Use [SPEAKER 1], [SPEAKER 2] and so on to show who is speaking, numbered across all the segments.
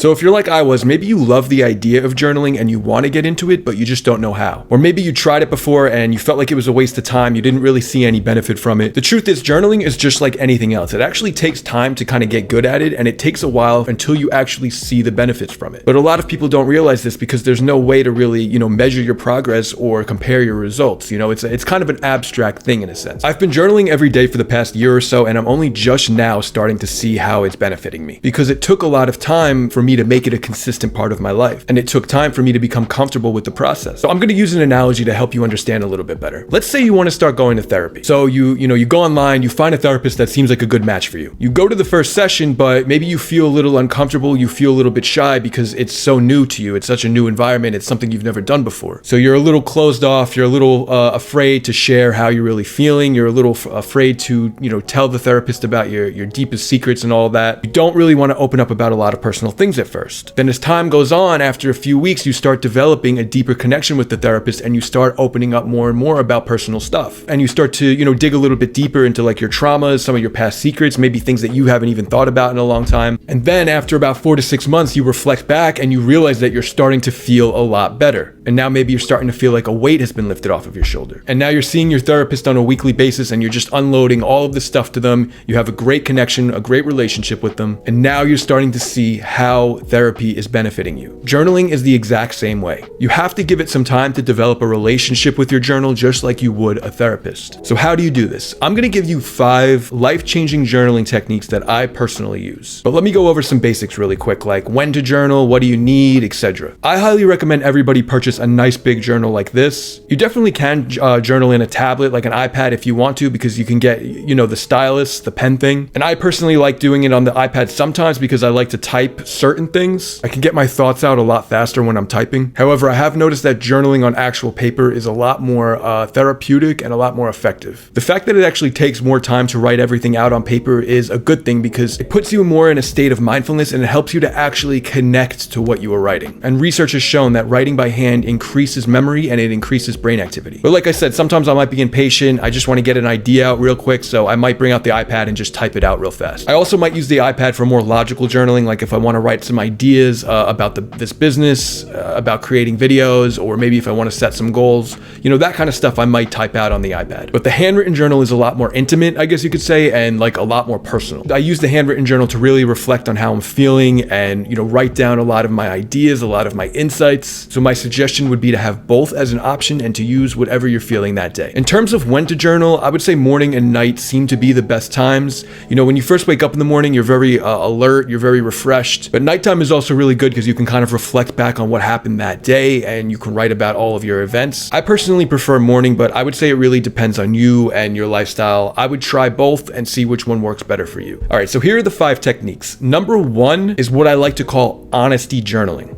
[SPEAKER 1] So if you're like I was, maybe you love the idea of journaling and you want to get into it, but you just don't know how. Or maybe you tried it before and you felt like it was a waste of time, you didn't really see any benefit from it. The truth is, journaling is just like anything else. It actually takes time to kind of get good at it, and it takes a while until you actually see the benefits from it. But a lot of people don't realize this because there's no way to really, measure your progress or compare your results. It's kind of an abstract thing in a sense. I've been journaling every day for the past year or so, and I'm only just now starting to see how it's benefiting me, because it took a lot of time for me to make it a consistent part of my life, and it took time for me to become comfortable with the process. So I'm going to use an analogy to help you understand a little bit better. Let's say you want to start going to therapy. So you go online, you find a therapist that seems like a good match for you. You go to the first session, but maybe you feel a little uncomfortable, you feel a little bit shy because it's so new to you. It's such a new environment. It's something you've never done before. So you're a little closed off. You're a little afraid to share how you're really feeling. You're a little afraid to, tell the therapist about your deepest secrets and all that. You don't really want to open up about a lot of personal things at first. Then as time goes on, after a few weeks, you start developing a deeper connection with the therapist, and you start opening up more and more about personal stuff. And you start to, dig a little bit deeper into like your traumas, some of your past secrets, maybe things that you haven't even thought about in a long time. And then after about 4 to 6 months, you reflect back and you realize that you're starting to feel a lot better. And now maybe you're starting to feel like a weight has been lifted off of your shoulder. And now you're seeing your therapist on a weekly basis and you're just unloading all of this stuff to them. You have a great connection, a great relationship with them. And now you're starting to see how therapy is benefiting you. Journaling is the exact same way. You have to give it some time to develop a relationship with your journal, just like you would a therapist. So how do you do this? I'm going to give you 5 life-changing journaling techniques that I personally use. But let me go over some basics really quick, like when to journal, what do you need, etc. I highly recommend everybody purchase a nice big journal like this. You definitely can journal in a tablet like an iPad if you want to, because you can get, the stylus, the pen thing. And I personally like doing it on the iPad sometimes because I like to type certain things. I can get my thoughts out a lot faster when I'm typing. However, I have noticed that journaling on actual paper is a lot more therapeutic and a lot more effective. The fact that it actually takes more time to write everything out on paper is a good thing because it puts you more in a state of mindfulness and it helps you to actually connect to what you are writing. And research has shown that writing by hand increases memory and it increases brain activity. But like I said, sometimes I might be impatient. I just want to get an idea out real quick, so I might bring out the iPad and just type it out real fast. I also might use the iPad for more logical journaling, like if I want to write some ideas about this business, about creating videos, or maybe if I want to set some goals, that kind of stuff I might type out on the iPad. But the handwritten journal is a lot more intimate, I guess you could say, and like a lot more personal. I use the handwritten journal to really reflect on how I'm feeling and, write down a lot of my ideas, a lot of my insights. So my suggestion would be to have both as an option and to use whatever you're feeling that day. In terms of when to journal, I would say morning and night seem to be the best times. When you first wake up in the morning, you're very alert, you're very refreshed. But nighttime is also really good because you can kind of reflect back on what happened that day and you can write about all of your events. I personally prefer morning, but I would say it really depends on you and your lifestyle. I would try both and see which one works better for you. All right, so here are the 5 techniques. Number 1 is what I like to call honesty journaling.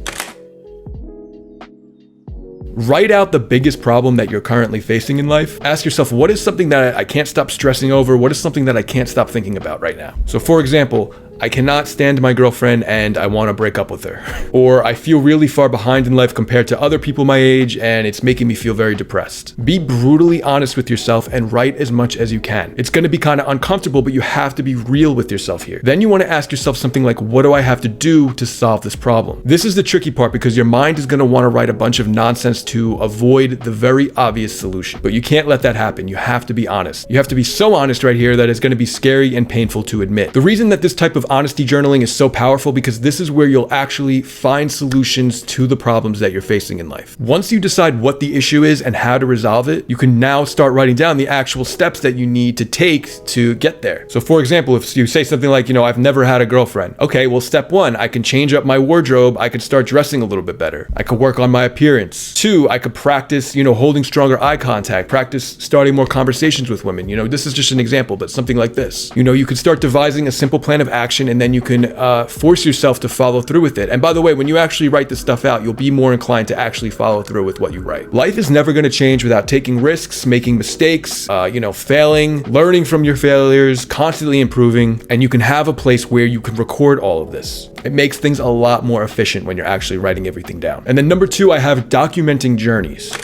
[SPEAKER 1] Write out the biggest problem that you're currently facing in life. Ask yourself, what is something that I can't stop stressing over? What is something that I can't stop thinking about right now? So for example, I cannot stand my girlfriend and I want to break up with her. Or I feel really far behind in life compared to other people my age and it's making me feel very depressed. Be brutally honest with yourself and write as much as you can. It's going to be kind of uncomfortable, but you have to be real with yourself here. Then you want to ask yourself something like, what do I have to do to solve this problem? This is the tricky part because your mind is going to want to write a bunch of nonsense to avoid the very obvious solution. But you can't let that happen. You have to be honest. You have to be so honest right here that it's going to be scary and painful to admit. The reason that this type of honesty journaling is so powerful because this is where you'll actually find solutions to the problems that you're facing in life. Once you decide what the issue is and how to resolve it, you can now start writing down the actual steps that you need to take to get there. So for example, if you say something like, I've never had a girlfriend. Okay, well, step 1, I can change up my wardrobe. I could start dressing a little bit better. I could work on my appearance. 2, I could practice, holding stronger eye contact, practice starting more conversations with women. This is just an example, but something like this. You could start devising a simple plan of action and then you can force yourself to follow through with it. And by the way, when you actually write this stuff out, you'll be more inclined to actually follow through with what you write. Life is never going to change without taking risks, making mistakes, failing, learning from your failures, constantly improving, and you can have a place where you can record all of this. It makes things a lot more efficient when you're actually writing everything down. And then number 2, I have documenting journeys.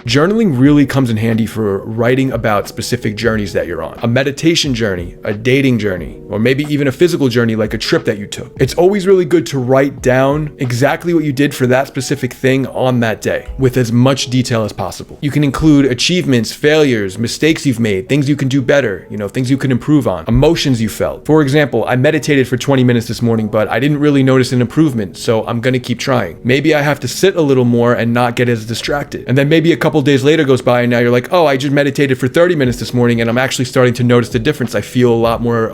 [SPEAKER 1] Journaling really comes in handy for writing about specific journeys that you're on. A meditation journey, a dating journey, or maybe even a physical journey like a trip that you took. It's always really good to write down exactly what you did for that specific thing on that day with as much detail as possible. You can include achievements, failures, mistakes you've made, things you can do better, things you can improve on, emotions you felt. For example, I meditated for 20 minutes this morning, but I didn't really notice an improvement, so I'm gonna keep trying. Maybe I have to sit a little more and not get as distracted. And then maybe a couple days later goes by and now you're like, oh, I just meditated for 30 minutes this morning and I'm actually starting to notice the difference. I feel a lot more,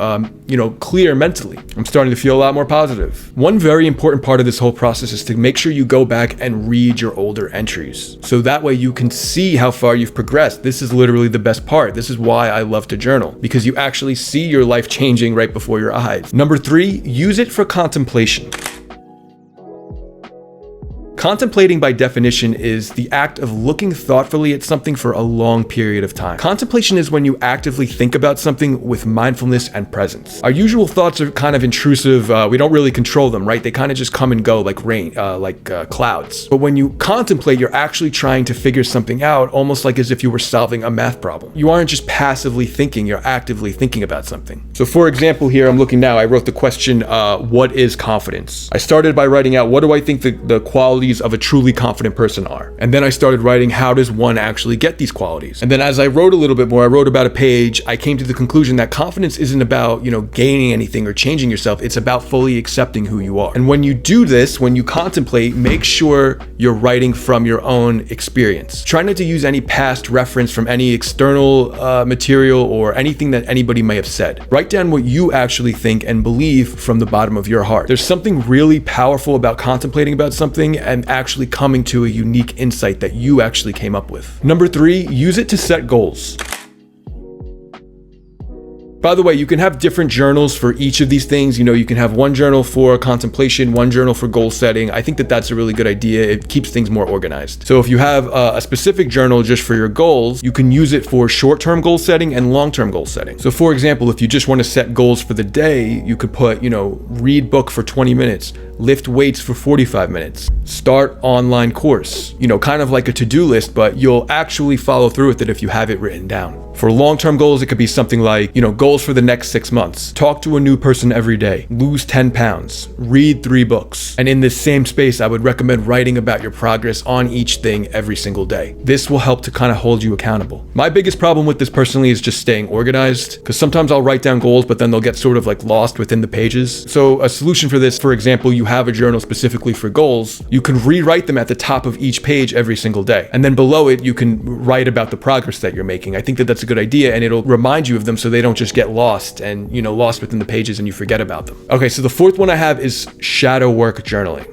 [SPEAKER 1] clear mentally. I'm starting to feel a lot more positive. One very important part of this whole process is to make sure you go back and read your older entries. So that way you can see how far you've progressed. This is literally the best part. This is why I love to journal, because you actually see your life changing right before your eyes. Number 3, use it for contemplation. Contemplating, by definition, is the act of looking thoughtfully at something for a long period of time. Contemplation is when you actively think about something with mindfulness and presence. Our usual thoughts are kind of intrusive. We don't really control them, right? They kind of just come and go like rain, like clouds. But when you contemplate, you're actually trying to figure something out, almost like as if you were solving a math problem. You aren't just passively thinking, you're actively thinking about something. So for example, here I'm looking now, I wrote the question, what is confidence? I started by writing out, what do I think the qualities of a truly confident person are? And then I started writing, how does one actually get these qualities? And then as I wrote a little bit more, I wrote about a page, I came to the conclusion that confidence isn't about, gaining anything or changing yourself. It's about fully accepting who you are. And when you do this, when you contemplate, make sure you're writing from your own experience. Try not to use any past reference from any external material or anything that anybody may have said. Write down what you actually think and believe from the bottom of your heart. There's something really powerful about contemplating about something and actually coming to a unique insight that you actually came up with. Number 3, use it to set goals. By the way, you can have different journals for each of these things. You can have one journal for contemplation, one journal for goal setting. I think that that's a really good idea. It keeps things more organized. So if you have a specific journal just for your goals, you can use it for short-term goal setting and long-term goal setting. So for example, if you just want to set goals for the day, you could put, read book for 20 minutes, lift weights for 45 minutes, start online course, kind of like a to-do list, but you'll actually follow through with it if you have it written down. For long-term goals, it could be something like, goals for the next 6 months. Talk to a new person every day. Lose 10 pounds. Read 3 books. And in this same space, I would recommend writing about your progress on each thing every single day. This will help to kind of hold you accountable. My biggest problem with this personally is just staying organized, because sometimes I'll write down goals, but then they'll get sort of like lost within the pages. So a solution for this, for example, you have a journal specifically for goals, you can rewrite them at the top of each page every single day. And then below it, you can write about the progress that you're making. I think that that's a good idea, and it'll remind you of them so they don't just get lost and lost within the pages and you forget about them. Okay, so the 4th one I have is shadow work journaling.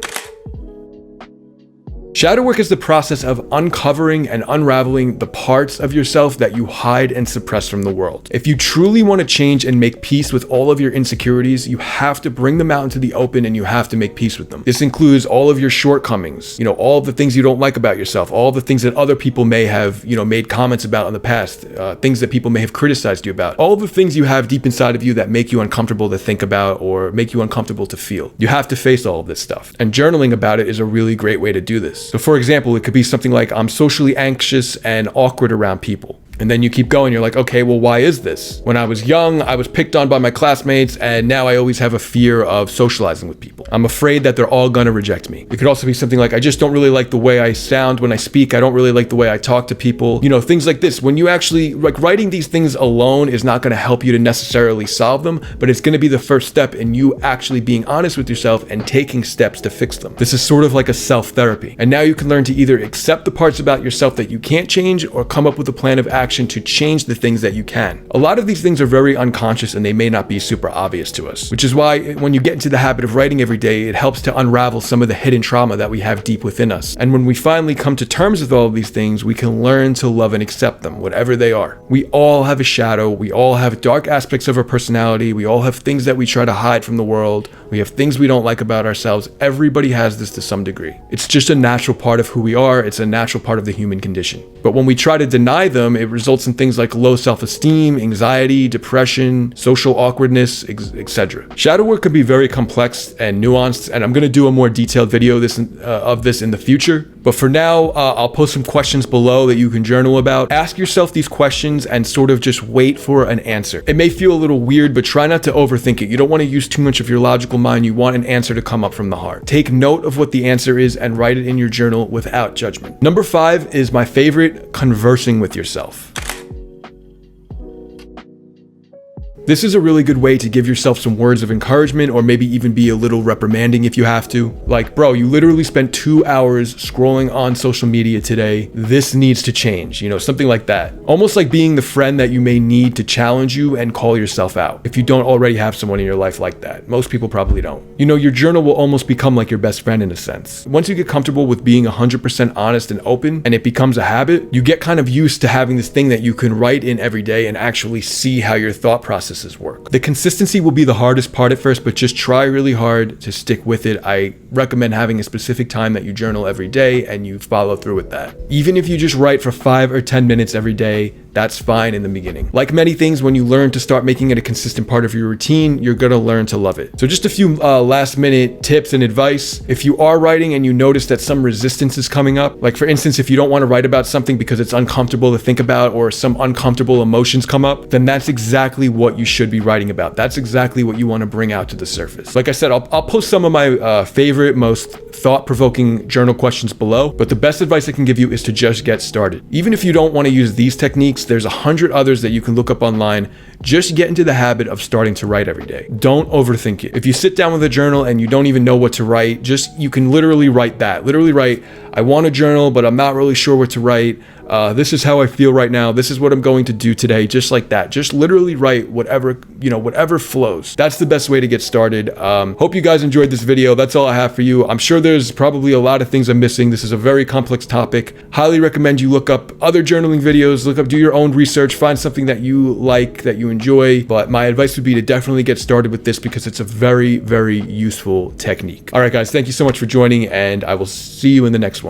[SPEAKER 1] Shadow work is the process of uncovering and unraveling the parts of yourself that you hide and suppress from the world. If you truly want to change and make peace with all of your insecurities, you have to bring them out into the open and you have to make peace with them. This includes all of your shortcomings, all of the things you don't like about yourself, all of the things that other people may have, made comments about in the past, things that people may have criticized you about, all of the things you have deep inside of you that make you uncomfortable to think about or make you uncomfortable to feel. You have to face all of this stuff. And journaling about it is a really great way to do this. So for example, it could be something like, I'm socially anxious and awkward around people. And then you keep going, you're like, okay, well, why is this? When I was young, I was picked on by my classmates, and now I always have a fear of socializing with people. I'm afraid that they're all gonna reject me. It could also be something like, I just don't really like the way I sound when I speak. I don't really like the way I talk to people. Things like this. When you actually, writing these things alone is not gonna help you to necessarily solve them, but it's gonna be the first step in you actually being honest with yourself and taking steps to fix them. This is sort of like a self-therapy. And now you can learn to either accept the parts about yourself that you can't change or come up with a plan of action to change the things that you can. A lot of these things are very unconscious and they may not be super obvious to us, which is why when you get into the habit of writing every day, it helps to unravel some of the hidden trauma that we have deep within us. And when we finally come to terms with all of these things, we can learn to love and accept them, whatever they are. We all have a shadow. We all have dark aspects of our personality. We all have things that we try to hide from the world. We have things we don't like about ourselves. Everybody has this to some degree. It's just a natural part of who we are. It's a natural part of the human condition. But when we try to deny them, it results in things like low self-esteem, anxiety, depression, social awkwardness, etc. Shadow work can be very complex and nuanced, and I'm going to do a more detailed video of this in the future. But for now, I'll post some questions below that you can journal about. Ask yourself these questions and sort of just wait for an answer. It may feel a little weird, but try not to overthink it. You don't want to use too much of your logical mind. You want an answer to come up from the heart. Take note of what the answer is and write it in your journal without judgment. Number 5 is my favorite: conversing with yourself. This is a really good way to give yourself some words of encouragement, or maybe even be a little reprimanding if you have to. Like, bro, you literally spent 2 hours scrolling on social media today. This needs to change, you know, something like that. Almost like being the friend that you may need to challenge you and call yourself out, if you don't already have someone in your life like that. Most people probably don't. You know, your journal will almost become like your best friend in a sense. Once you get comfortable with being 100% honest and open, and it becomes a habit, you get kind of used to having this thing that you can write in every day and actually see how your thought process work. The consistency will be the hardest part at first, but just try really hard to stick with it. I recommend having a specific time that you journal every day and you follow through with that. Even if you just write for 5 or 10 minutes every day, that's fine in the beginning. Like many things, when you learn to start making it a consistent part of your routine, you're gonna learn to love it. So just a few last minute tips and advice. If you are writing and you notice that some resistance is coming up, like for instance, if you don't want to write about something because it's uncomfortable to think about, or some uncomfortable emotions come up, then that's exactly what you should be writing about. That's exactly what you want to bring out to the surface. Like I said, I'll post some of my favorite, most thought-provoking journal questions below, but the best advice I can give you is to just get started. Even if you don't want to use these techniques, there's 100 others that you can look up online. Just get into the habit of starting to write every day. Don't overthink it. If you sit down with a journal and you don't even know what to write, you can literally write that. Literally write, I want a journal, but I'm not really sure what to write. This is how I feel right now. This is what I'm going to do today. Just like that. Just literally write whatever, whatever flows. That's the best way to get started. Hope you guys enjoyed this video. That's all I have for you. I'm sure there's probably a lot of things I'm missing. This is a very complex topic. Highly recommend you look up other journaling videos, do your own research, find something that you like, that you enjoy. But my advice would be to definitely get started with this because it's a very, very useful technique. All right, guys, thank you so much for joining, and I will see you in the next one.